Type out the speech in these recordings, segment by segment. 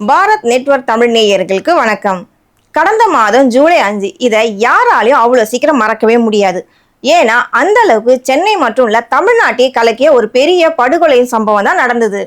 Bharat network Tamil நேயர்களுக்கு வணக்கம். கடந்த மாதம் ஜூலை 5 இதை யாராலையும் அவ்வளவு சீக்கிரம் மறக்கவே முடியாது. ஏன்னா அந்த அளவுக்கு சென்னை மட்டும் இல்ல, தமிழ்நாட்டையே கலக்கிய ஒரு பெரிய படுகொலை சம்பவம் தான் நடந்தது.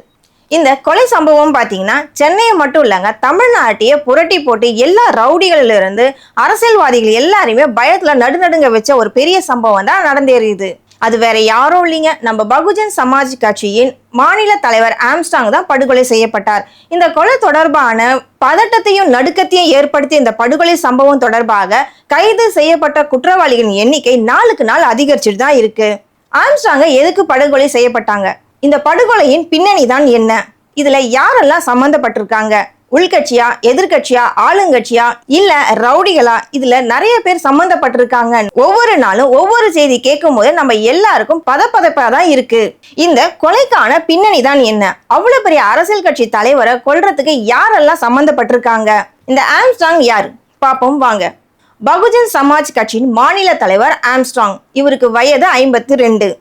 இந்த கொலை சம்பவம் பாத்தீங்கன்னா சென்னையை மட்டும் இல்லைங்க, தமிழ்நாட்டையே புரட்டி போட்டு எல்லா ரவுடிகளில இருந்து அரசியல்வாதிகள் எல்லாரையுமே பயத்துல நடுநடுங்க வச்ச ஒரு பெரிய சம்பவம் தான் நடந்தேறியுது. அது வேற யாரும் இல்லைங்க, நம்ம பகுஜன் சமாஜ் கட்சியின் மாநில தலைவர் ஆம்ஸ்ட்ராங் தான் படுகொலை செய்யப்பட்டார். இந்த கொலை தொடர்பான பதட்டத்தையும் நடுக்கத்தையும் ஏற்படுத்திய இந்த படுகொலை சம்பவம் தொடர்பாக கைது செய்யப்பட்ட குற்றவாளிகளின் எண்ணிக்கை நாளுக்கு நாள் அதிகரிச்சுட்டு தான் இருக்கு. ஆம்ஸ்ட்ராங் எதுக்கு படுகொலை செய்யப்பட்டாங்க? இந்த படுகொலையின் பின்னணி தான் என்ன? இதுல யாரெல்லாம் சம்பந்தப்பட்டிருக்காங்க? உள்கட்சியா, எதிர்கட்சியா, ஆளுங்கட்சியா, இல்ல ரவுடிகளா? இதுல நிறைய பேர் சம்பந்தப்பட்டிருக்காங்க. ஒவ்வொரு நாளும் ஒவ்வொரு செய்தி கேட்கும் போது நம்ம எல்லாருக்கும் பதப்பதப்பா தான் இருக்கு. இந்த கொலைக்கான பின்னணி தான் என்ன? அவ்வளவு பெரிய அரசியல் கட்சி தலைவரை கொல்றதுக்கு யாரெல்லாம் சம்பந்தப்பட்டிருக்காங்க? இந்த ஆம்ஸ்ட்ராங் யார் பாப்போம் வாங்க. பகுஜன் சமாஜ் கட்சியின் மாநில தலைவர் ஆம்ஸ்ட்ராங். இவருக்கு வயது 52.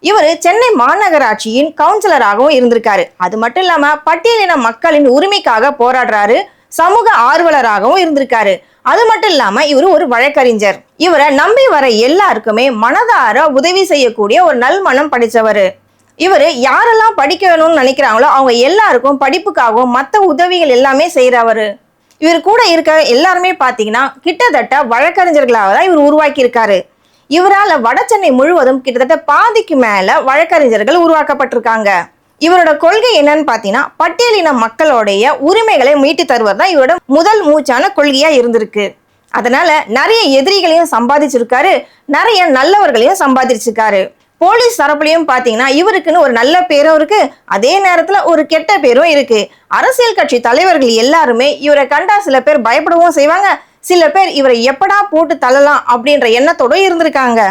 இவர் சென்னை மாநகராட்சியின் கவுன்சிலராகவும் இருந்திருக்காரு. அது மட்டும் இல்லாம பட்டியலின மக்களின் உரிமைக்காக போராடுறாரு. சமூக ஆர்வலராகவும் இருந்திருக்காரு. அது மட்டும் இல்லாம இவர் ஒரு வழக்கறிஞர். இவரை நம்பி வர எல்லாருக்குமே மனதார உதவி செய்யக்கூடிய ஒரு நல்மனம் படிச்சவர். இவர் யாரெல்லாம் படிக்க வேணும்னு நினைக்கிறாங்களோ அவங்க எல்லாருக்கும் படிப்புக்காகவும் மற்ற உதவிகள் எல்லாமே செய்யறவர். இவர் கூட இருக்க எல்லாருமே பாத்தீங்கன்னா கிட்டத்தட்ட வழக்கறிஞர்களாக தான் இவர் உருவாக்கி இருக்காரு. இவரால் வட சென்னை முழுவதும் கிட்டத்தட்ட பாதிக்கு மேல வழக்கறிஞர்கள் உருவாக்கப்பட்டிருக்காங்க. இவரோட கொள்கை என்னன்னு பாத்தீங்கன்னா பட்டியலின மக்களுடைய உரிமைகளை மீட்டு தருவது தான் இவரோட முதல் மூச்சான கொள்கையா இருந்திருக்கு. அதனால நிறைய எதிரிகளையும் சம்பாதிச்சிருக்காரு, நிறைய நல்லவர்களையும் சம்பாதிச்சிருக்காரு. போலீஸ் தரப்புலையும் பாத்தீங்கன்னா இவருக்குன்னு ஒரு நல்ல பேரும் இருக்கு, அதே நேரத்துல ஒரு கெட்ட பேரும் இருக்கு. அரசியல் கட்சி தலைவர்கள் எல்லாருமே இவரை கண்டா சில பேர் பயப்படவும் செய்வாங்க, சில பேர் இவரை எப்படா போட்டு தள்ளலாம் அப்படின்ற எண்ணத்தோட இருந்திருக்காங்க.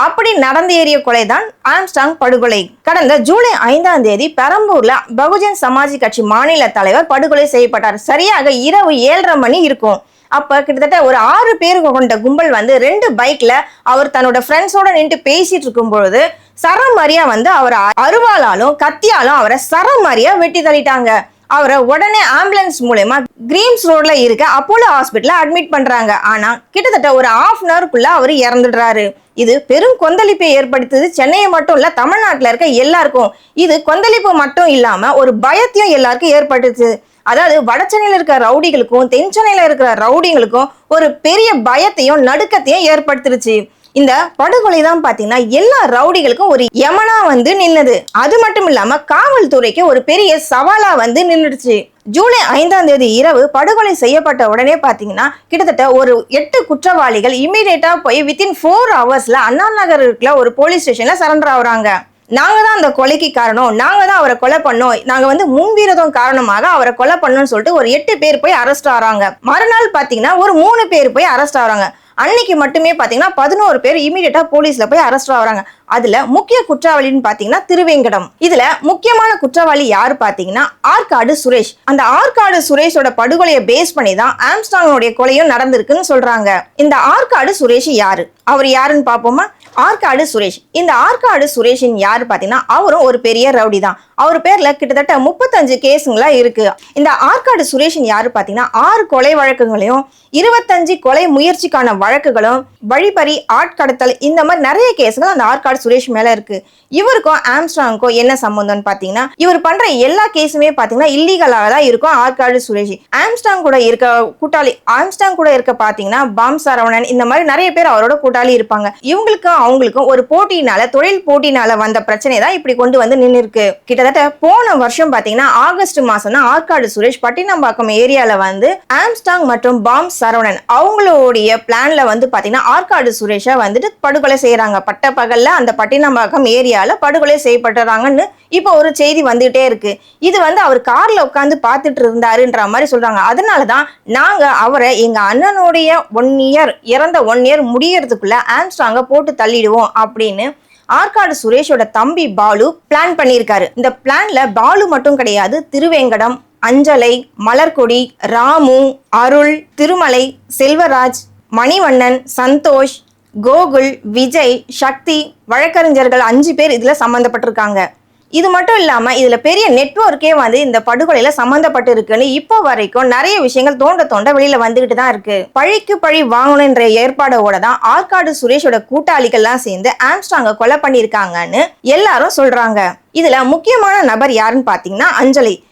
அப்படி நடந்தேறிய கொலைதான் ஆம்ஸ்ட்ராங் படுகொலை. கடந்த ஜூலை 5 பெரம்பூர்ல பகுஜன் சமாஜ் கட்சி மாநில தலைவர் படுகொலை செய்யப்பட்டார். சரியாக இரவு 7:30 மணி இருக்கும். அப்ப கிட்டத்தட்ட ஒரு 6 பேர் கொண்ட கும்பல் வந்து 2 பைக்ல அவர் தன்னோட ஃப்ரெண்ட்ஸோட நின்று பேசிட்டு இருக்கும் பொழுது சரமாரியா வந்து அவர் அருவாளாலும் கத்தியாலும் அவரை சரமாரியா வெட்டி தள்ளிட்டாங்க. அவரை உடனே ஆம்புலன்ஸ் மூலமா கிரீம்ஸ் ரோட்ல இருக்க அப்போலோ ஹாஸ்பிட்டல்ல அட்மிட் பண்றாங்க. ஆனா கிட்டத்தட்ட ஒரு 1/2 hour அவர் இறந்துடுறாரு. இது பெரும் கொந்தளிப்பை ஏற்படுத்துது. சென்னையை மட்டும் இல்ல, தமிழ்நாட்டுல இருக்க எல்லாருக்கும் இது கொந்தளிப்பு மட்டும் இல்லாம ஒரு பயத்தையும் எல்லாருக்கும் ஏற்பட்டுச்சு. அதாவது வட சென்னையில இருக்கிற ரவுடிகளுக்கும் தென் சென்னையில இருக்கிற ரவுடிகளுக்கும் ஒரு பெரிய பயத்தையும் நடுக்கத்தையும் ஏற்படுத்திருச்சு. இந்த படுகொலை தான் பாத்தீங்கன்னா எல்லா ரவுடிகளுக்கும் ஒரு யமனா வந்து நின்னது. அது மட்டும் இல்லாம காவல்துறைக்கு ஒரு பெரிய சவாலா வந்து நின்றுடுச்சு. ஜூலை 5 இரவு படுகொலை செய்யப்பட்ட உடனே பாத்தீங்கன்னா கிட்டத்தட்ட ஒரு 8 குற்றவாளிகள் இமீடியட்டா போய் வித்தின் 4 hours அண்ணா நகர் இருக்கிற ஒரு போலீஸ் ஸ்டேஷன்ல சரண்டர் ஆகுறாங்க. நாங்க தான் அந்த கொலைக்கு காரணம், நாங்க தான் அவரை கொலை பண்ணோம், நாங்க வந்து முன்விரோதம் காரணமாக அவரை கொலை பண்ணோம்னு சொல்லிட்டு ஒரு 8 பேர் போய் அரெஸ்ட் ஆறாங்க. மறுநாள் பாத்தீங்கன்னா ஒரு 3 பேர் போய் அரெஸ்ட் ஆறாங்க. அன்னைக்கு மட்டுமே பாத்தீங்கன்னா 11 பேர் இமீடியட்டா போலீஸ்ல போய் அரெஸ்ட் ஆகுறாங்க. அதுல முக்கிய குற்றவாளின்னு பாத்தீங்கன்னா திருவேங்கடம். இதுல முக்கியமான குற்றவாளி யாரு பாத்தீங்கன்னா ஆற்காடு சுரேஷ். அந்த ஆற்காடு சுரேஷோட படுகொலையை பேஸ் பண்ணி தான் ஆம்ஸ்ட்ராங்கோட கொலையும் நடந்திருக்குன்னு சொல்றாங்க. இந்த ஆற்காடு சுரேஷ் யாரு? அவர் யாருன்னு பாப்போமா? ஆற்காடு சுரேஷ். இந்த ஆற்காடு சுரேஷின் யாரு பாத்தீங்கன்னா அவரும் ஒரு பெரிய ரவுடி தான். அவர் பேர்ல கிட்டத்தட்ட 35 கேஸுங்களா இருக்கு. இந்த ஆற்காடு சுரேஷின் யாரு பாத்தீங்கன்னா 6 கொலை வழக்குகளையும் 25 கொலை முயற்சிக்கான வழக்குகளும் வழிப்பறி ஆட்கடத்தல் இந்த மாதிரி நிறைய கேஸுகள் அந்த ஆற்காடு சுரேஷ் மேல இருக்கு. இவருக்கும் ஆம்ஸ்ட்ராங்க்கும் என்ன சம்பந்தம்னு பாத்தீங்கன்னா இவர் பண்ற எல்லா கேஸுமே பாத்தீங்கன்னா இல்லீகலாக தான் இருக்கும். ஆற்காடு சுரேஷ் ஆம்ஸ்ட்ராங் கூட இருக்க கூட்டாளி, ஆம்ஸ்ட்ராங் கூட இருக்க பாத்தீங்கன்னா பாம் சரவணன் இந்த மாதிரி நிறைய பேர் அவரோட கூட்டாளி இருப்பாங்க. இவங்களுக்கும் அவங்களுக்கும் ஒரு போட்டினால, தொழில் போட்டினால வந்த பிரச்சனை தான் இப்படி கொண்டு வந்து நின்று இருக்கு. கிட்டத்தட்ட போன வருஷம் பாத்தீங்கன்னா ஆகஸ்ட் மாசம் தான் ஆற்காடு சுரேஷ் பட்டினம்பாக்கம் ஏரியால வந்து ஆம்ஸ்ட்ராங் மற்றும் பாம் சரவணன் அவங்களுடைய பிளான்ல வந்து பாத்தீங்கன்னா ஆற்காடு சுரேஷை வந்துட்டு படுகொலை செய்யறாங்க. பட்ட பகல்ல அந்த பட்டினம்பாக்கம் ஏரியால படுகொலை செய்யப்பட்டுறாங்கன்னு இப்ப ஒரு செய்தி வந்துகிட்டே இருக்கு. இது வந்து அவர் கார்ல உட்காந்து பாத்துட்டு இருந்தாருன்ற மாதிரி சொல்றாங்க. அதனாலதான் நாங்க அவரை எங்க அண்ணனுடைய 1 year இறந்த 1 year முடியறதுக்குள்ள ஆம்ஸ்ட்ராங்க போட்டு தள்ளிடுவோம் அப்படின்னு ஆற்காடு சுரேஷோட தம்பி பாலு பிளான் பண்ணியிருக்காரு. இந்த பிளான்ல பாலு மட்டும் கிடையாது, திருவேங்கடம், அஞ்சலை, மலர்கொடி, ராமு, அருள், திருமலை, செல்வராஜ், மணிவண்ணன், சந்தோஷ், கோகுல், விஜய், சக்தி, வழக்கறிஞர்கள் 5 பேர் இதுல சம்பந்தப்பட்டிருக்காங்க. இது மட்டும் இல்லாம இதுல பெரிய நெட்வொர்க்கே வந்து இந்த படுகொலையில சம்பந்தப்பட்டு இருக்குன்னு இப்போ வரைக்கும் நிறைய விஷயங்கள் தோண்ட தோண்ட வெளியில வந்துகிட்டு தான் இருக்கு. பழிக்கு பழி வாங்கணுன்ற ஏற்பாடோட தான் ஆற்காடு சுரேஷோட கூட்டாளிகள்லாம் சேர்ந்து ஆம்ஸ்ட்ராங்க கொலை பண்ணிருக்காங்கன்னு எல்லாரும் சொல்றாங்க. இதுல முக்கியமான நபர் யாருன்னு பாத்தீங்கன்னா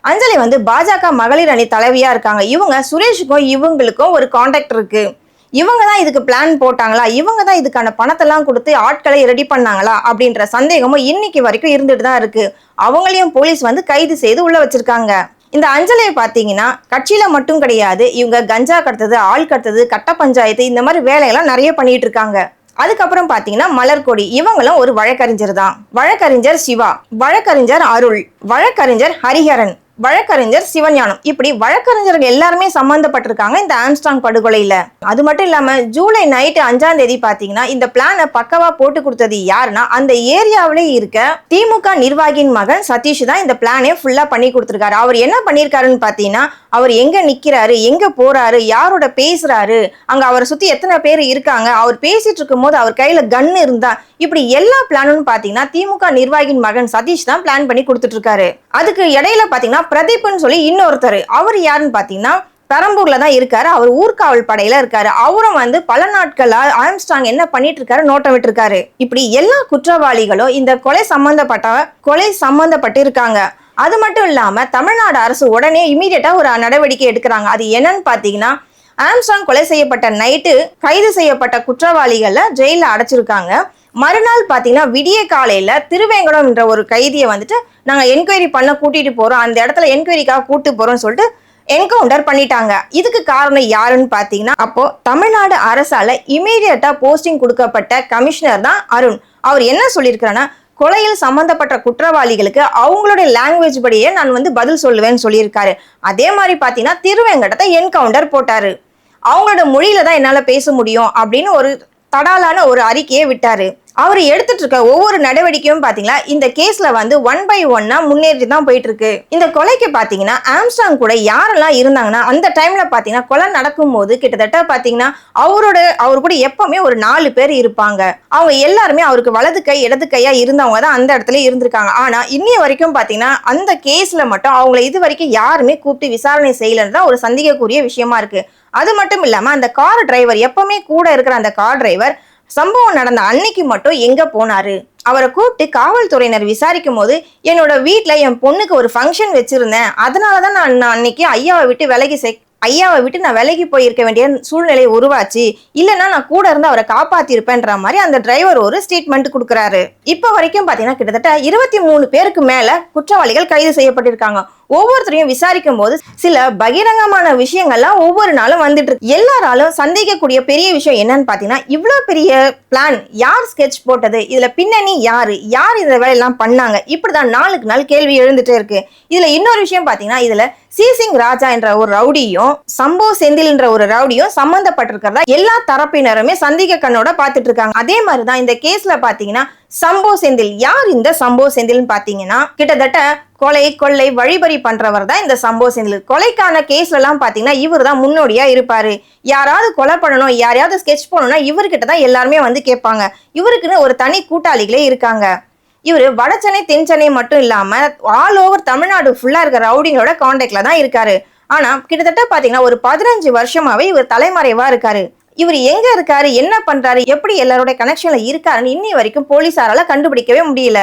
அஞ்சலி வந்து பாஜக மகளிர் அணி தலைவியா இருக்காங்க. இவங்க சுரேஷுக்கும் இவங்களுக்கும் ஒரு கான்டாக்ட் இருக்கு. இவங்க தான் இதுக்கு பிளான் போட்டாங்களா, இவங்க தான் இதுக்கான பணத்தெல்லாம் கொடுத்து ஆட்களை ரெடி பண்ணாங்களா அப்படின்ற சந்தேகமும் இன்னைக்கு வரைக்கும் இருந்துட்டு தான் இருக்கு. அவங்களையும் போலீஸ் வந்து கைது செய்து உள்ள வச்சிருக்காங்க. இந்த அஞ்சலியை பாத்தீங்கன்னா கட்சியில மட்டும் கிடையாது, இவங்க கஞ்சா கடத்தது, ஆள் கடத்தது, கட்ட பஞ்சாயத்து இந்த மாதிரி வேலையெல்லாம் நிறைய பண்ணிட்டு இருக்காங்க. அதுக்கப்புறம் பாத்தீங்கன்னா மலர்கொடி, இவங்களும் ஒரு வழக்கறிஞர் தான். வழக்கறிஞர் சிவா, வழக்கறிஞர் அருள், வழக்கறிஞர் ஹரிஹரன், வழக்கறிஞர் சிவஞானம், இப்படி வழக்கறிஞர்கள் எல்லாருமே சம்பந்தப்பட்டிருக்காங்க இந்த ஆம்ஸ்ட்ராங் படுகொலையில. அது மட்டும் இல்லாம ஜூலை நைட் 5ஆம் தேதி பாத்தீங்கன்னா இந்த பிளான பக்கவா போட்டு கொடுத்தது யாருன்னா அந்த ஏரியாவிலே இருக்க திமுக நிர்வாகியின் மகன் சதீஷ் தான் இந்த பிளானே ஃபுல்லா பண்ணி கொடுத்திருக்காரு. அவர் என்ன பண்ணிருக்காருன்னு பாத்தீங்கன்னா, அவர் எங்க நிக்கிறாரு, எங்க போறாரு, யாரோட பேசுறாரு, அங்க அவரை சுத்தி எத்தனை பேர் இருக்காங்க, அவர் பேசிட்டு இருக்கும் போது அவர் கையில கன் இருந்தா, இப்படி எல்லா பிளானும் பாத்தீங்கன்னா திமுக நிர்வாகியின் மகன் சதீஷ் தான் பிளான் பண்ணி கொடுத்துட்டு இருக்காரு. அதுக்கு இடையில பாத்தீங்கன்னா பிரதீப்னு சொல்லி இன்னொருத்தர், அவர் யாருன்னு பாத்தீங்கன்னா பெரம்பூர்ல தான் இருக்காரு. அவர் ஊர்காவல் படையில இருக்காரு. அவரும் வந்து பல நாட்களா ஆம்ஸ்ட்ராங் என்ன பண்ணிட்டு இருக்காரு நோட்டம் விட்டு இருக்காரு. இப்படி எல்லா குற்றவாளிகளும் இந்த கொலை சம்பந்தப்பட்டு இருக்காங்க. அது மட்டும் இல்லாம தமிழ்நாடு அரசு உடனே இமீடியட்டா ஒரு நடவடிக்கை எடுக்கிறாங்க. அது என்னன்னு பாத்தீங்கன்னா, ஆம்ஸ்ட்ராங் கொலை செய்யப்பட்ட நைட்டு கைது செய்யப்பட்ட குற்றவாளிகளை ஜெயில அடைச்சிருக்காங்க. மறுநாள் பாத்தீங்கன்னா விடிய காலையில திருவேங்கடம் என்ற ஒரு கைதியை வந்துட்டு நாங்க என்கொயரி பண்ண கூட்டிட்டு போறோம், அந்த இடத்துல என்கொயரிக்காக கூட்டு போறோம்னு சொல்லிட்டு என்கவுண்டர் பண்ணிட்டாங்க. இதுக்கு காரணம் யாருன்னு பாத்தீங்கன்னா, அப்போ தமிழ்நாடு அரசால இமீடியட்டா போஸ்டிங் கொடுக்கப்பட்ட கமிஷனர் தான் அருண். அவர் என்ன சொல்லியிருக்கிறான்னா, கொலையில் சம்பந்தப்பட்ட குற்றவாளிகளுக்கு அவங்களுடைய லாங்குவேஜ் படியே நான் வந்து பதில் சொல்லுவேன்னு சொல்லியிருக்காரு. அதே மாதிரி பாத்தீங்கன்னா திருவேங்கடத்தை என்கவுண்டர் போட்டாரு. அவங்களோட மொழியில தான் என்னால பேச முடியும் அப்படின்னு ஒரு தடாலான ஒரு அறிக்கையை விட்டாரு. அவர் எடுத்துட்டு இருக்க ஒவ்வொரு நடவடிக்கையும் பாத்தீங்களா இந்த கேஸ்ல வந்து 1 by 1 முன்னேறி தான் போயிட்டு இருக்கு. இந்த கொலைக்கு பாத்தீங்கன்னா ஆம்ஸ்ட்ராங் கூட யாரெல்லாம் இருந்தாங்கன்னா அந்த டைம்ல பாத்தீங்கன்னா கொலை நடக்கும் போது கிட்டத்தட்ட பாத்தீங்கன்னா அவர் கூட எப்பவுமே ஒரு 4 பேர் இருப்பாங்க. அவங்க எல்லாருமே அவருக்கு வலது கை இடது கையா இருந்தவங்க தான் அந்த இடத்துல இருந்திருக்காங்க. ஆனா இன்னைய வரைக்கும் பாத்தீங்கன்னா அந்த கேஸ்ல மட்டும் அவங்களை இது வரைக்கும் யாருமே கூப்பிட்டு விசாரணை செய்யலன்னு தான் ஒரு சந்தேகக்குரிய விஷயமா இருக்கு. அது மட்டும் இல்லாம அந்த கார் டிரைவர், எப்பவுமே கூட இருக்கிற அந்த கார் டிரைவர் சம்பவம் நடந்த அன்னைக்கு மட்டும் எங்க போனாரு, அவரை கூப்பிட்டு காவல்துறையினர் விசாரிக்கும் போது என்னோட வீட்டுல என் பொண்ணுக்கு ஒரு ஃபங்க்ஷன் வச்சிருந்தேன், அதனாலதான் நான் அன்னைக்கு ஐயாவை விட்டு நான் விலகி போயிருக்க வேண்டிய சூழ்நிலை உருவாச்சு, இல்லைன்னா நான் கூட இருந்து அவரை காப்பாத்திருப்பேன்ற மாதிரி அந்த டிரைவர் ஒரு ஸ்டேட்மெண்ட் கொடுக்குறாரு. இப்ப வரைக்கும் பாத்தீங்கன்னா கிட்டத்தட்ட 23 பேருக்கு மேல குற்றவாளிகள் கைது செய்யப்பட்டிருக்காங்க. ஒவ்வொருத்தரையும் விசாரிக்கும் போது சில பகிரங்கமான விஷயங்கள்லாம் ஒவ்வொரு நாளும் வந்துட்டு இருக்கு. எல்லாராலும் சந்தேகக்கூடிய பெரிய விஷயம் என்னன்னு பாத்தீங்கன்னா, இவ்வளவு பெரிய பிளான் யார் ஸ்கெட்ச் போட்டது, இதுல பின்னணி யார் இந்த வேலையெல்லாம் பண்ணாங்க, இப்படிதான் நாளுக்கு நாள் கேள்வி எழுந்துட்டே இருக்கு. இதுல இன்னொரு விஷயம் பாத்தீங்கன்னா, இதுல சிசிங் ராஜா என்ற ஒரு ரவுடியும் சம்போ செந்தில் என்ற ஒரு ரவுடியும் சம்பந்தப்பட்டிருக்கிறதா எல்லா தரப்பினருமே சந்தேக கண்ணோட பாத்துட்டு இருக்காங்க. அதே மாதிரிதான் இந்த கேஸ்ல பாத்தீங்கன்னா சம்போ செந்தில், யார் இந்த சம்போ செந்தில்னு பாத்தீங்கன்னா கிட்டத்தட்ட கொலை கொள்ளை வழிபறி பண்றவர் தான் இந்த சம்போ செந்தில். கொலைக்கான கேஸ்ல எல்லாம் பாத்தீங்கன்னா இவர் தான் முன்னோடியா இருப்பாரு. யாராவது கொலை பண்ணணும், யாரையாவது ஸ்கெட்ச் பண்ணணும்னா இவர்கிட்ட தான் எல்லாருமே வந்து கேட்பாங்க. இவருக்குன்னு ஒரு தனி கூட்டாளிகளே இருக்காங்க. இவரு வடசென்னை தென்சென்னை மட்டும் இல்லாம ஆல் ஓவர் தமிழ்நாடு ஃபுல்லா இருக்கிற ரவுடிங்களோட கான்டாக்ட்ல தான் இருக்காரு. ஆனா கிட்டத்தட்ட பாத்தீங்கன்னா ஒரு 15 வருஷமாவே இவர் தலைமறைவா இருக்காரு. இவர் எங்க இருக்காரு, என்ன பண்றாரு, எப்படி எல்லாரோட கனெக்ஷன்ல இருக்காருன்னு இன்னி வரைக்கும் போலீசாரால கண்டுபிடிக்கவே முடியல.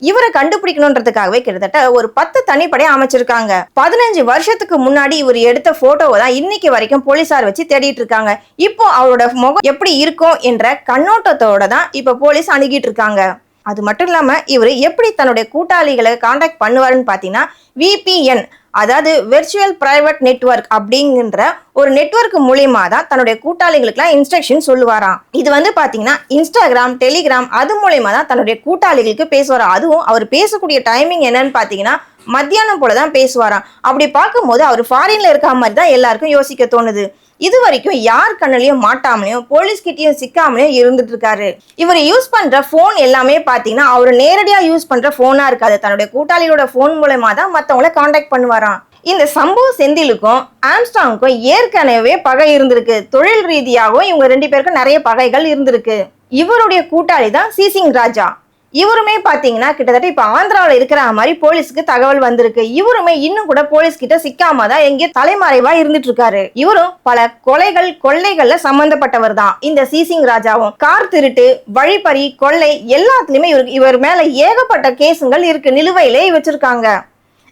இவரை கண்டுபிடிக்கணும்ன்றதுக்காகவே கிட்டத்தட்ட ஒரு 10 தனிப்படை அமைச்சிருக்காங்க. 15 வருஷத்துக்கு முன்னாடி இவர் எடுத்த போட்டோவை தான் இன்னைக்கு வரைக்கும் போலீசார் வச்சு தேடிட்டு இருக்காங்க. இப்போ அவரோட முகம் எப்படி இருக்கும் என்ற கண்ணோட்டத்தோட தான் இப்ப போலீஸ் அணுகிட்டு இருக்காங்க. அது மட்டும் இல்லாம இவர் எப்படி தன்னுடைய கூட்டாளிகளை கான்டாக்ட் பண்ணுவாருன்னு பாத்தீங்கன்னா VPN, அதாவது வெர்ச்சுவல் பிரைவேட் நெட்வொர்க் அப்படிங்கிற ஒரு நெட்வொர்க் மூலியமா தான் தன்னுடைய கூட்டாளிகளுக்குலாம் இன்ஸ்ட்ரக்ஷன் சொல்லுவாராம். இது வந்து பாத்தீங்கன்னா இன்ஸ்டாகிராம், டெலிகிராம் அது மூலியமா தான் தன்னுடைய கூட்டாளிகளுக்கு பேசுவாராம். அதுவும் அவர் பேசக்கூடிய டைமிங் என்னன்னு பாத்தீங்கன்னா மத்தியானம் போலதான் பேசுவாராம். அப்படி பார்க்கும்போது அவர் ஃபாரின்ல இருக்க மாதிரி தான் எல்லாருக்கும் யோசிக்க தோணுது. இது வரைக்கும் யார் கண்ணிலையும் மாட்டாமலையும் போலீஸ் கிட்டையும் சிக்காமலையும் இருந்துட்டு இருக்காரு. இவர் யூஸ் பண்ற போன் எல்லாமே பாத்தீங்கன்னா அவர் நேரடியா யூஸ் பண்ற போனா இருக்காது, தன்னுடைய கூட்டாளியோட போன் மூலமா தான் மத்தவங்களை கான்டாக்ட் பண்ணுவாராம். இந்த சம்போ செந்திலுக்கும் ஆம்ஸ்ட்ராங்குக்கும் ஏற்கனவே பகை இருந்திருக்கு. தொழில் ரீதியாகவும் இவங்க 2 பேருக்கும் நிறைய பகைகள் இருந்திருக்கு. இவருடைய கூட்டாளி தான் சிசிங் ராஜா. இவருமே பாத்தீங்கன்னா கிட்டத்தட்ட இப்ப ஆந்திராவில இருக்கிற மாதிரி போலீஸ்க்கு தகவல் வந்திருக்கு. இவருமே இன்னும் கூட போலீஸ் கிட்ட சிக்காம தான் எங்கேயோ தலைமறைவா இருந்துட்டு இருக்காரு. இவரும் பல கொலைகள் கொள்ளைகள்ல சம்பந்தப்பட்டவர் தான். இந்த சிசிங் ராஜாவும் கார் திருட்டு, வழிப்பறி, கொள்ளை எல்லாத்துலயுமே இவர் மேல ஏகப்பட்ட கேசுகள் இருக்கு, நிலுவையிலே வச்சிருக்காங்க.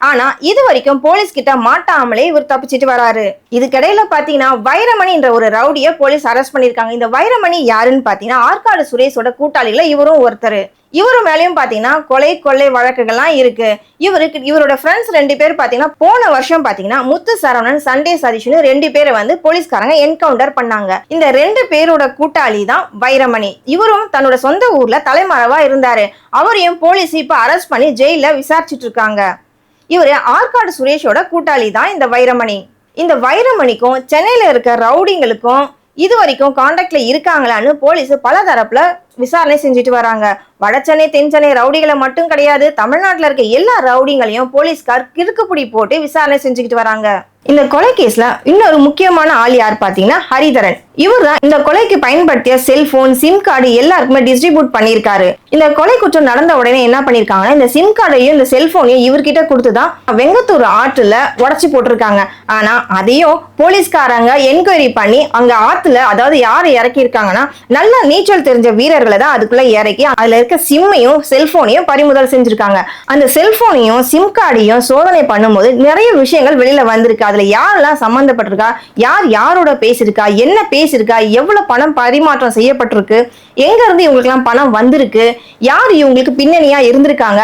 ஆனா இது வரைக்கும் போலீஸ் கிட்ட மாட்டாமலே இவர் தப்பிச்சிட்டு வராரு. இதுக்கிடையில பாத்தீங்கன்னா வைரமணி என்ற ஒரு ரவுடிய போலீஸ் அரெஸ்ட் பண்ணிருக்காங்க. இந்த வைரமணி யாருன்னு பாத்தீங்கன்னா ஆற்காடு சுரேஷோட கூட்டாளில இவரும் ஒருத்தர். இவரு மேலயும் பாத்தீங்கன்னா கொலை கொள்ளை வழக்குகள்லாம் இருக்கு. இவரோட ஃப்ரெண்ட்ஸ் 2 பேர் பாத்தீங்கன்னா போன வருஷம் பாத்தீங்கன்னா முத்து சரவணன், சண்டே சதீஷ்னு 2 பேரை வந்து போலீஸ்காரங்க என்கவுண்டர் பண்ணாங்க. இந்த 2 பேரோட கூட்டாளி தான் வைரமணி. இவரும் தன்னோட சொந்த ஊர்ல தலைமறைவா இருந்தாரு. அவரையும் போலீஸ் இப்ப அரெஸ்ட் பண்ணி ஜெயில விசாரிச்சுட்டு இருக்காங்க. இவரு ஆற்காடு சுரேஷோட கூட்டாளி தான் இந்த வைரமணி. இந்த வைரமணிக்கும் சென்னையில இருக்க ரவுடிங்களுக்கும் இது வரைக்கும் கான்டாக்ட்ல இருக்காங்களான்னு போலீஸ் பல தரப்புல விசாரணை செஞ்சுட்டு வராங்க. வடசென்னை தென்சென்னை ரவுடிகளை மட்டும் கிடையாது, தமிழ்நாட்டுல இருக்க எல்லா ரவுடிங்களையும் போலீஸ்கார் கிறுக்குப்புடி போட்டு விசாரணை செஞ்சுக்கிட்டு வராங்க. இந்த கொலை கேஸ்ல இன்னொரு முக்கியமான ஆள் யார் பாத்தீங்கன்னா ஹரிதரன். இவர் தான் இந்த கொலைக்கு பயன்படுத்திய செல்போன், சிம் கார்டு எல்லாருக்குமே டிஸ்ட்ரிபியூட் பண்ணிருக்காரு. இந்த கொலை குற்றம் நடந்த உடனே என்ன பண்ணிருக்காங்கன்னா இந்த சிம் கார்டையும் இந்த செல்போனையும் இவர்கிட்ட கொடுத்துதான் வெங்கத்தூர் ஆற்றுல உடச்சி போட்டிருக்காங்க. ஆனா அதையும் போலீஸ்காரங்க என்கொயரி பண்ணி அங்க ஆத்துல, அதாவது யாரு இறக்கி இருக்காங்கன்னா நல்ல நீச்சல் தெரிஞ்ச வீரர்களை தான் அதுக்குள்ள இறக்கி அதுல இருக்க சிம்மையும் செல்போனையும் பறிமுதல் செஞ்சிருக்காங்க. அந்த செல்போனையும் சிம் கார்டையும் சோதனை பண்ணும்போது நிறைய விஷயங்கள் வெளியில வந்திருக்கு. அதுல யாரெல்லாம் சம்பந்தப்பட்டிருக்கா, யார் யாரோட பேசிருக்கா, என்ன பேசிருக்கா, எவ்வளவு பணம் பரிமாற்றம் செய்யப்பட்டிருக்கு, எங்க இருந்து இவங்களுக்கு எல்லாம் பணம் வந்திருக்கு, யார் இவங்களுக்கு பின்னணியா இருந்திருக்காங்க,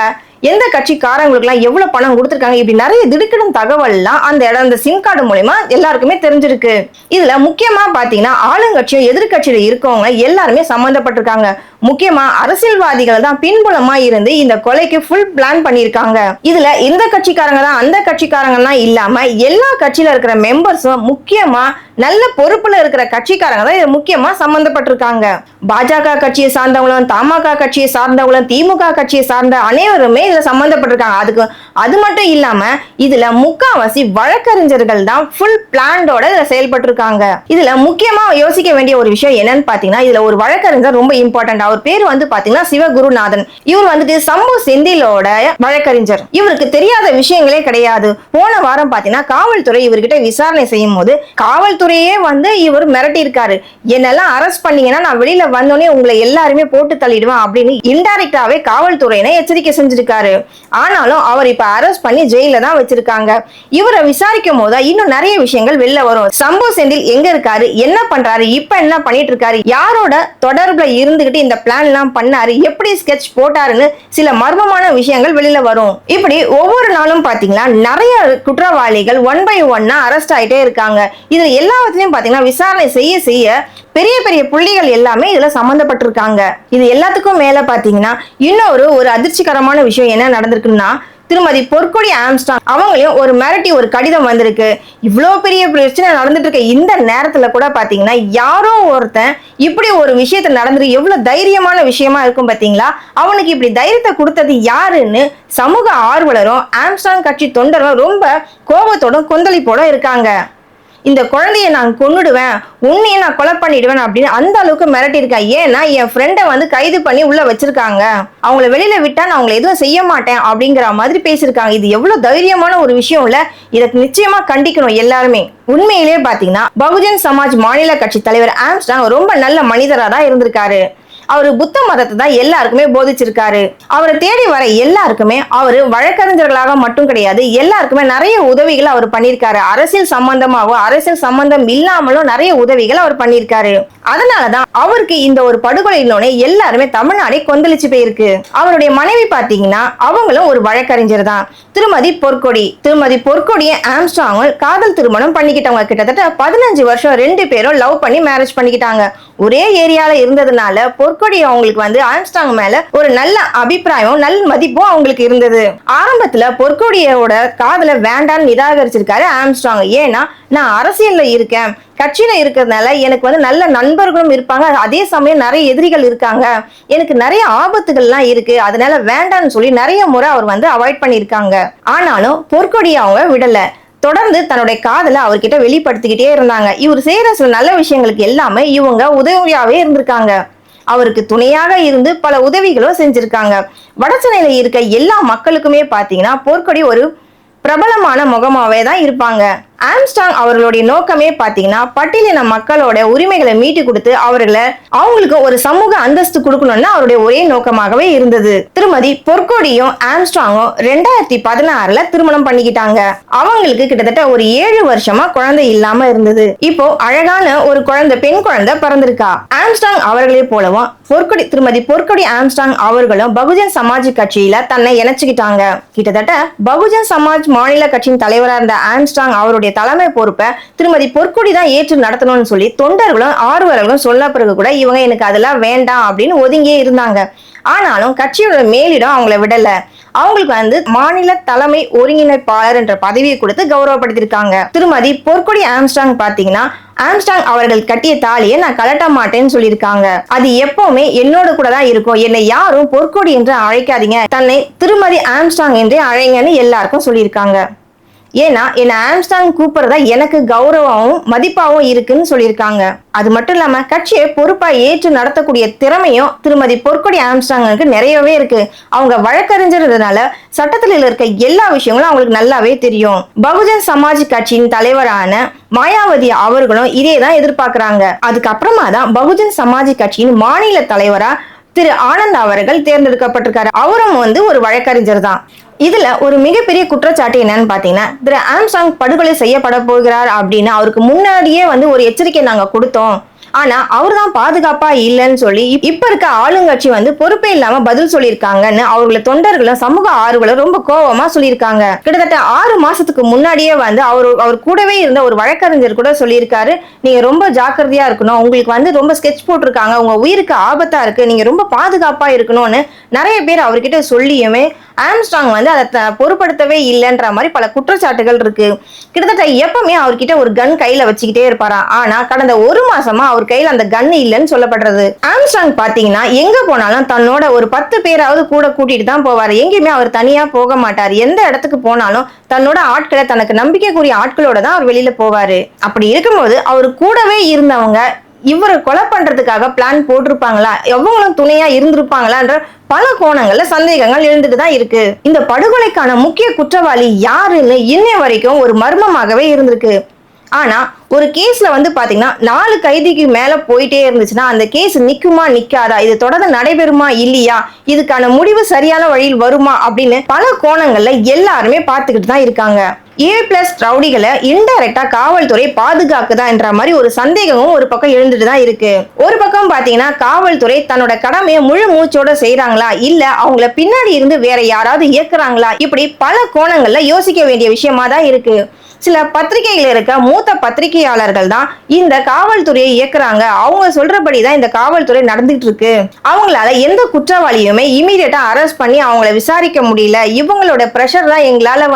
எந்த கட்சிக்காரங்களுக்கு எல்லாம் எவ்வளவு பணம் கொடுத்திருக்காங்க, இப்படி நிறைய திடுக்கிடும் தகவல் எல்லாம் அந்த சிம் கார்டு மூலமா எல்லாருக்குமே தெரிஞ்சிருக்கு. இதுல முக்கியமா பாத்தீங்கன்னா ஆளுங்கட்சியும் எதிர்கட்சியில இருக்கவங்க எல்லாருமே சம்பந்தப்பட்டிருக்காங்க. முக்கியமா அரசியல்வாதிகள் தான் பின்புலமா இருந்து இந்த கொலைக்கு ஃபுல் பிளான் பண்ணிருக்காங்க. இதுல இந்த கட்சிக்காரங்க தான் அந்த கட்சிக்காரங்க எல்லாம் இல்லாம எல்லா கட்சியில இருக்கிற மெம்பர்ஸும், முக்கியமா நல்ல பொறுப்புல இருக்கிற கட்சிக்காரங்க தான் இது முக்கியமா சம்பந்தப்பட்டிருக்காங்க. பாஜக கட்சியை சார்ந்தவங்களும், தமாக கட்சியை சார்ந்தவங்களும், திமுக கட்சியை சார்ந்த அனைவருமே இதுல சம்பந்தப்பட்டிருக்காங்க. அது மட்டும் இல்லாம இதுல முக்காவாசி வழக்கறிஞர்கள் தான் ஃபுல் பிளானோட இதுல செயல்பட்டு இருக்காங்க. இதுல முக்கியமா யோசிக்க வேண்டிய ஒரு விஷயம் என்னன்னு பாத்தீங்கன்னா இதுல ஒரு வழக்கறிஞர் ரொம்ப இம்பார்ட்டன்ட். அவர் பேர் வந்து பாத்தீங்கன்னா சிவகுருநாதன். இவர் வந்துட்டு சம்பு செந்திலோட வழக்கறிஞர். இவருக்கு தெரியாத விஷயங்களே கிடையாது. போன வாரம் பாத்தீங்கன்னா காவல்துறை இவர்கிட்ட விசாரணை செய்யும் போது காவல்துறையே வந்து இவர் மிரட்டி இருக்காரு. என்னெல்லாம் அரெஸ்ட் பண்ணீங்கன்னா நான் வெளியில வந்தோடனே உங்களை எல்லாருமே போட்டு தள்ளிடுவேன் அப்படின்னு இன்டைரக்டாவே காவல்துறையினை எச்சரிக்கை செஞ்சிருக்காரு. ஆனாலும் அவர் இப்ப அரெஸ்ட் பண்ணி ஜெயில தான் வச்சிருக்காங்க. இவரை விசாரிக்கும் போது இன்னும் நிறைய விஷயங்கள் வெளில வரும். சம்பு செந்தில் எங்க இருக்காரு, என்ன பண்றாரு, இப்ப என்ன பண்ணிட்டு இருக்காரு, யாரோட தொடர்புல இருந்துகிட்டு இந்த பிளான் எல்லாம் பண்ணாரு, எப்படி ஸ்கெட்ச் போட்டாருன்னு சில மர்மமான விஷயங்கள் வெளியில வரும். இப்படி ஒவ்வொரு நாளும் பாத்தீங்கன்னா நிறைய குற்றவாளிகள் 1 by 1 அரெஸ்ட் ஆயிட்டே இருக்காங்க. இதுல எல்லாத்துலயும் பாத்தீங்கன்னா விசாரணை செய்ய செய்ய பெரிய பெரிய புள்ளிகள் எல்லாமே இதுல சம்பந்தப்பட்டிருக்காங்க. இது எல்லாத்துக்கும் மேல பாத்தீங்கன்னா இன்னொரு அதிர்ச்சிகரமான விஷயம் என்ன நடந்திருக்குன்னா திருமதி பொற்கொடி ஆம்ஸ்ட்ராங் அவங்களையும் ஒரு மிரட்டி ஒரு கடிதம் வந்திருக்கு. இவ்வளவு பெரிய பிரச்சனை நடந்துட்டு இருக்க இந்த நேரத்துல கூட பாத்தீங்கன்னா யாரோ ஒருத்தன் இப்படி ஒரு விஷயத்த நடந்துருக்கு, எவ்வளவு தைரியமான விஷயமா இருக்கும் பாத்தீங்களா. அவனுக்கு இப்படி தைரியத்தை கொடுத்தது யாருன்னு சமூக ஆர்வலரும் ஆம்ஸ்ட்ராங் கட்சி தொண்டரும் ரொம்ப கோபத்தோட கொந்தளிப்போட இருக்காங்க. இந்த குழந்தைய நான் கொன்னுடுவேன், உன்னைய நான் கொலை பண்ணிடுவேன் அப்படின்னு அந்த அளவுக்கு மிரட்டி இருக்கேன். ஏன்னா என் ஃப்ரெண்டை வந்து கைது பண்ணி உள்ள வச்சிருக்காங்க, அவங்கள வெளியில விட்டா நான் அவங்களை எதுவும் செய்ய மாட்டேன் அப்படிங்கிற மாதிரி பேசியிருக்காங்க. இது எவ்வளவு தைரியமான ஒரு விஷயம் இல்ல, இதற்கு நிச்சயமா கண்டிக்கணும் எல்லாருமே. உண்மையிலே பாத்தீங்கன்னா பகுஜன் சமாஜ் மாநில கட்சி தலைவர் ஆம்ஸ்ட்ராங் ரொம்ப நல்ல மனிதரா தான் இருந்திருக்காரு. அவரு புத்த மதத்தை தான் எல்லாருக்குமே போதிச்சிருக்காரு. அவரை தேடி வர எல்லாருக்குமே அவரு வழக்கறிஞர்களாக மட்டும் கிடையாது, எல்லாருக்குமே நிறைய உதவிகள் அவர் பண்ணியிருக்காரு. அரசியல் சம்பந்தமாவோ அரசியல் சம்பந்தம் இல்லாமலும் நிறைய உதவிகள் அவர் பண்ணியிருக்காரு. அதனாலதான் அவருக்கு இந்த ஒரு படுகொலையிலோனே எல்லாருமே தமிழ்நாடே கொந்தளிச்சு போயிருக்கு. அவருடைய மனைவி பாத்தீங்கன்னா அவங்களும் ஒரு வழக்கறிஞர் தான், திருமதி பொற்கொடியை ஆம்ஸ்ட்ராங் காதல் திருமணம் பண்ணிக்கிட்டவங்க. கிட்டத்தட்ட 15 வருஷம் 2 பேரும் லவ் பண்ணி மேரேஜ் பண்ணிக்கிட்டாங்க. ஒரே ஏரியால இருந்ததுனால பொற்கொடி அவங்களுக்கு வந்து ஆம்ஸ்ட்ராங் மேல ஒரு நல்ல அபிப்பிராயம், நல்ல மதிப்பும் அவங்களுக்கு இருந்தது. ஆரம்பத்துல பொற்கொடியோட காதல வேண்டான்னு நிராகரிச்சிருக்காரு ஆம்ஸ்ட்ராங். ஏன்னா நான் அரசியல்ல இருக்கேன், கட்சியில இருக்கிறதுனால எனக்கு வந்து நல்ல நண்பர்களும் இருப்பாங்க, அதே சமயம் நிறைய எதிரிகள் இருக்காங்க, எனக்கு நிறைய ஆபத்துகள்லாம் இருக்கு, அதனால வேண்டான்னு சொல்லி நிறைய முறை அவர் வந்து அவாய்ட் பண்ணியிருக்காங்க. ஆனாலும் பொற்கொடி அவங்க விடல, தொடர்ந்து தன்னுடைய காதலை அவர்கிட்ட வெளிப்படுத்திக்கிட்டே இருந்தாங்க. இவர் செய்யற சில நல்ல விஷயங்களுக்கு எல்லாமே இவங்க உதவியாவே இருந்திருக்காங்க. அவருக்கு துணையாக இருந்து பல உதவிகளும் செஞ்சிருக்காங்க. வடசென்னையில இருக்க எல்லா மக்களுக்குமே பாத்தீங்கன்னா பொற்கொடி ஒரு பிரபலமான முகமாவே தான் இருப்பாங்க. ஆம்ஸ்ட்ராங் அவர்களுடைய நோக்கமே பாத்தீங்கன்னா பட்டியலின மக்களோட உரிமைகளை மீட்டு கொடுத்து அவங்களுக்கு ஒரு சமூக அந்தஸ்து கொடுக்கணும்னு அவருடைய ஒரே நோக்கமாகவே இருந்தது. திருமதி பொற்கொடியும் ஆம்ஸ்ட்ராங்கும் 2016 திருமணம் பண்ணிக்கிட்டாங்க. அவங்களுக்கு கிட்டத்தட்ட ஒரு 7 வருஷமா குழந்தை இல்லாம இருந்தது. இப்போ அழகான ஒரு குழந்தை, பெண் குழந்தை பிறந்திருக்கா. ஆம்ஸ்ட்ராங் அவர்களே போலவும் திருமதி பொற்கொடி ஆம்ஸ்ட்ராங் அவர்களும் பகுஜன் சமாஜ் கட்சியில தன்னை இணைச்சுக்கிட்டாங்க. கிட்டத்தட்ட பகுஜன் சமாஜ் மாநில கட்சியின் தலைவராக இருந்த ஆம்ஸ்ட்ராங் அவருடைய தலைமை பொறுப்பை திருமதி பொற்கொடி தான் ஏற்று நடத்தணும்னு சொல்லி தொண்டர்களும் ஆர்வலர்களும் சொல்ல பிறகு கூட இவங்க எனக்கு அதெல்லாம் வேண்டாம் அப்படின்னு ஒதுங்கியே இருந்தாங்க. ஆனாலும் கட்சியோட மேலிடம் அவங்கள விடல. அவங்களுக்கு மாநில தலைமை ஒருங்கிணைப்பாளர் என்ற பதவியை கொடுத்து கௌரவப்படுத்திருக்காங்க. திருமதி பொற்கொடி ஆம்ஸ்ட்ராங் பாத்தீங்கன்னா ஆம்ஸ்ட்ராங் அவர்கள் கட்டிய தாலியை நான் கலட்ட மாட்டேன்னு சொல்லியிருக்காங்க. அது எப்பவுமே என்னோட கூட தான் இருக்கும், என்னை யாரும் பொற்கொடி என்று அழைக்காதீங்க, தன்னை திருமதி ஆம்ஸ்ட்ராங் என்றே அழைங்கன்னு எல்லாருக்கும் சொல்லியிருக்காங்க. ஏன்னா என்ன ஆம்ஸ்ட்ராங் கூப்பிடுறதா எனக்கு கௌரவமும் மதிப்பாவும் இருக்குன்னு சொல்லியிருக்காங்க. அது மட்டும் இல்லாம கட்சியை பொறுப்பா ஏற்று நடத்தக்கூடிய திறமையும் திருமதி பொற்கொடி ஆம்ஸ்ட்ராங்குக்கு நிறையவே இருக்கு. அவங்க வழக்கறிஞர்னால சட்டத்தில் இருக்க எல்லா விஷயங்களும் அவங்களுக்கு நல்லாவே தெரியும். பகுஜன் சமாஜ் கட்சியின் தலைவரான மாயாவதி அவர்களும் இதே தான் எதிர்பார்க்கிறாங்க. அதுக்கப்புறமா தான் பகுஜன் சமாஜ் கட்சியின் மாநில தலைவரா திரு ஆனந்த் அவர்கள் தேர்ந்தெடுக்கப்பட்டிருக்காரு. அவரும் ஒரு வழக்கறிஞர் தான். இதுல ஒரு மிகப்பெரிய குற்றச்சாட்டு என்னன்னு பாத்தீங்கன்னா, திரு ஆம்ஸ்ட்ராங் படுகொலை செய்யப்பட போகிறார் அப்படின்னு அவருக்கு முன்னாடியே ஒரு எச்சரிக்கை நாங்க கொடுத்தோம். ஆனா அவர் தான் பாதுகாப்பா இல்லைன்னு சொல்லி இப்ப இருக்க ஆளுங்கட்சி பொறுப்பே இல்லாம பதில் சொல்லியிருக்காங்கன்னு அவர்கள தொண்டர்களும் சமூக ஆர்வலரும் ரொம்ப கோபமா சொல்லியிருக்காங்க. கிட்டத்தட்ட 6 மாசத்துக்கு முன்னாடியே அவர் கூடவே இருந்த ஒரு வழக்கறிஞர் கூட சொல்லியிருக்காரு, நீங்க ரொம்ப ஜாக்கிரதையா இருக்கணும், உங்களுக்கு ரொம்ப ஸ்கெட்ச் போட்டிருக்காங்க, உங்க உயிருக்கு ஆபத்தா இருக்கு, நீங்க ரொம்ப பாதுகாப்பா இருக்கணும்னு நிறைய பேர் அவர்கிட்ட சொல்லியுமே ஆம்ஸ்ட்ராங் அதை பொருட்படுத்தவே இல்லைன்ற மாதிரி பல குற்றச்சாட்டுகள் இருக்கு. கிட்டத்தட்ட எப்பவுமே அவர்கிட்ட ஒரு கன் கையில வச்சுக்கிட்டே இருப்பாரா. ஆனா கடந்த 1 மாசமா அவர் கையில அந்த கன் இல்லைன்னு சொல்லப்படுறது. ஆம்ஸ்ட்ராங் பாத்தீங்கன்னா எங்க போனாலும் தன்னோட ஒரு 10 பேராவது கூட கூட்டிட்டு தான் போவாரு. எங்கேயுமே அவர் தனியா போக மாட்டாரு. எந்த இடத்துக்கு போனாலும் தன்னோட ஆட்களை, தனக்கு நம்பிக்கைக்குரிய ஆட்களோட தான் அவர் வெளியில போவாரு. அப்படி இருக்கும்போது அவர் கூடவே இருந்தவங்க இவரை கொலை பண்றதுக்காக பிளான் போட்டிருப்பாங்களா, எவ்வளவு துணையா இருந்திருப்பாங்களான்ற பல கோணங்கள்ல சந்தேகங்கள் எழுந்துட்டு தான் இருக்கு. இந்த படுகொலைக்கான முக்கிய குற்றவாளி யாருன்னு இன்ன வரைக்கும் ஒரு மர்மமாகவே இருந்திருக்கு. ஆனா ஒரு கேஸ்ல பாத்தீங்கன்னா 4 கைதிக்கு மேல போயிட்டே இருந்துச்சுன்னா அந்த கேஸ் நிக்குமா நிக்காதா, இது தொடர்ந்து நடைபெறுமா இல்லையா, இதுக்கான முடிவு சரியான வழியில் வருமா அப்படின்னு பல கோணங்கள்ல எல்லாருமே பார்த்துக்கிட்டு தான் இருக்காங்க. A+ ரவுடிகளை இன்டைரக்டா காவல்துறை பாதுகாக்குதா என்ற மாதிரி ஒரு சந்தேகமும் ஒரு பக்கம் எழுந்துட்டு தான் இருக்கு. ஒரு பக்கம் பாத்தீங்கன்னா காவல்துறை தன்னோட கடமையை முழு மூச்சோட செய்யறாங்களா, இல்ல அவங்கள பின்னாடி இருந்து வேற யாராவது இயக்குறாங்களா, இப்படி பல கோணங்கள்ல யோசிக்க வேண்டிய விஷயமா தான் இருக்கு. சில பத்திரிகைகள் இருக்க மூத்த பத்திரிகையாளர்கள் தான் இந்த காவல்துறையை இயக்குறாங்க, அவங்க சொல்றபடிதான் இந்த காவல்துறை நடந்துட்டு இருக்கு, அவங்களால எந்த குற்றவாளியுமே இமீடியட்டா அரெஸ்ட் பண்ணி அவங்கள விசாரிக்க முடியல, இவங்களோட பிரஷர் தான் எங்களால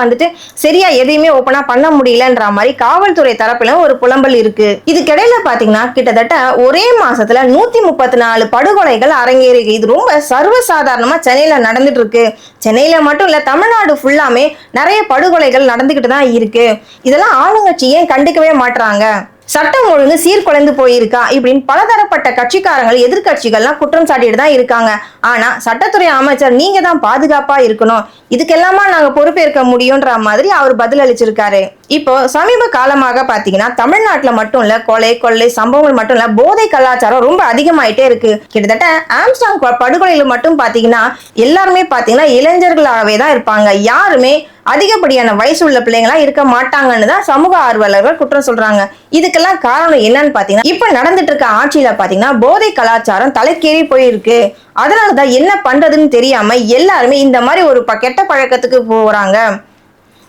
சரியா எதையுமே ஓபனா பண்ண முடியலன்ற மாதிரி காவல்துறை தரப்புல ஒரு புலம்பல் இருக்கு. இதுக்கிடையில பாத்தீங்கன்னா கிட்டத்தட்ட ஒரே மாசத்துல 134 படுகொலைகள் அரங்கேறிருக்கு. இது ரொம்ப சர்வசாதாரணமா சென்னையில நடந்துட்டு இருக்கு. சென்னையில மட்டும் இல்ல, தமிழ்நாடு ஃபுல்லாமே நிறைய படுகொலைகள் நடந்துகிட்டு தான் இருக்கு. இதெல்லாம் ஆளுங்கட்சி ஏன் கண்டுக்கவே மாட்டாங்க? சட்டம் ஒழுங்கு சீர்குலைந்து போயிருக்கா இப்படின்னு பலதரப்பட்ட கட்சிக்காரங்கள், எதிர்கட்சிகள்லாம் குற்றம் சாட்டிட்டு தான் இருக்காங்க. ஆனா சட்டத்துறை அமைச்சர் நீங்க தான் பாதுகாப்பா இருக்கணும், இதுக்கெல்லாமா நாங்க பொறுப்பேற்க முடியும்ன்ற மாதிரி அவர் பதில் அளிச்சிருக்காரு. இப்போ சமீப காலமாக பாத்தீங்கன்னா தமிழ்நாட்டுல மட்டும் இல்ல, கொலை கொள்ளை சம்பவங்கள் மட்டும் இல்ல, போதை கலாச்சாரம் ரொம்ப அதிகமாயிட்டே இருக்கு. கிட்டத்தட்ட ஆம்ஸ்ட்ராங் படுகொலையில மட்டும் பாத்தீங்கன்னா எல்லாருமே பாத்தீங்கன்னா இளைஞர்களாகவே தான் இருப்பாங்க. யாருமே அதிகப்படியான வயசு உள்ள பிள்ளைங்களா இருக்க மாட்டாங்கன்னு தான் சமூக ஆர்வலர்கள் குற்றம் சொல்றாங்க. இதுக்கெல்லாம் காரணம் என்னன்னு பாத்தீங்கன்னா இப்ப நடந்துட்டு இருக்க ஆட்சியில பாத்தீங்கன்னா போதை கலாச்சாரம் தலைக்கேறி போயிருக்கு. அதனாலதான் என்ன பண்றதுன்னு தெரியாம எல்லாருமே இந்த மாதிரி ஒரு கெட்ட பழக்கத்துக்கு போறாங்க.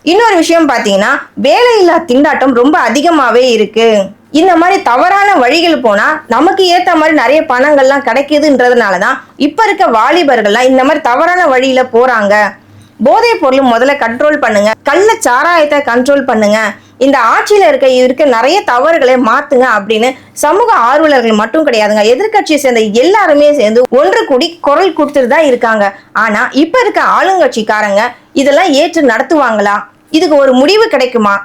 இன்னொரு விஷயம் பாத்தீங்கன்னா வேலையில்லா திண்டாட்டம் ரொம்ப அதிகமாவே இருக்கு. இந்த மாதிரி தவறான வழிகள் போனா நமக்கு ஏத்த மாதிரி நிறைய பணங்கள்லாம் கிடைக்குதுன்றதுனாலதான் இப்ப இருக்க வாலிபர்கள்லாம் இந்த மாதிரி தவறான வழியில போறாங்க. போதை பொருள் முதல்ல கண்ட்ரோல் பண்ணுங்க, கள்ள சாராயத்தை கண்ட்ரோல் பண்ணுங்க, இந்த ஆட்சியில இருக்க நிறைய தவறுகளை மாத்துங்க அப்படின்னு சமூக ஆர்வலர்கள் மட்டும் கிடையாதுங்க, எதிர்கட்சியை சேர்ந்த எல்லாருமே சேர்ந்து ஒன்று கூடி குரல் கொடுத்துட்டு தான் இருக்காங்க. ஆனா இப்ப இருக்க ஆளுங்கட்சிக்காரங்க இதெல்லாம் ஏற்று நடத்துவாங்களா? இதுக்கு ஒரு முடிவு கிடைக்குமா?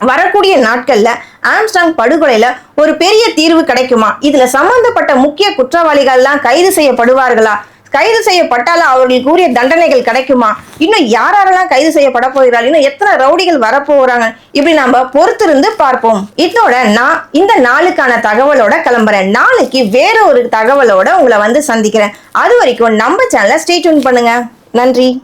வரக்கூடிய நாட்கள்ல ஆம்ஸ்ட்ராங் படுகொலையில ஒரு பெரிய தீர்வு கிடைக்குமா? இதுல சம்பந்தப்பட்ட முக்கிய குற்றவாளிகள் எல்லாம் கைது செய்யப்படுவார்களா? கைது செய்யப்பட்டாலும் அவர்களுக்கு உரிய தண்டனைகள் கிடைக்குமா? இன்னும் யாரெல்லாம் கைது செய்யப்பட போகிறார்கள்? இன்னும் எத்தனை ரவுடிகள் வரப்போறாங்க? இப்படி நம்ம பொறுத்திருந்து பார்ப்போம். இதோட நான் இந்த நாளுக்கான தகவலோட கிளம்புறேன். நாளைக்கு வேற ஒரு தகவலோட உங்களை வந்து சந்திக்கிறேன். அது வரைக்கும் நம்ம சேனலை ஸ்டே டியூன் பண்ணுங்க. நன்றி.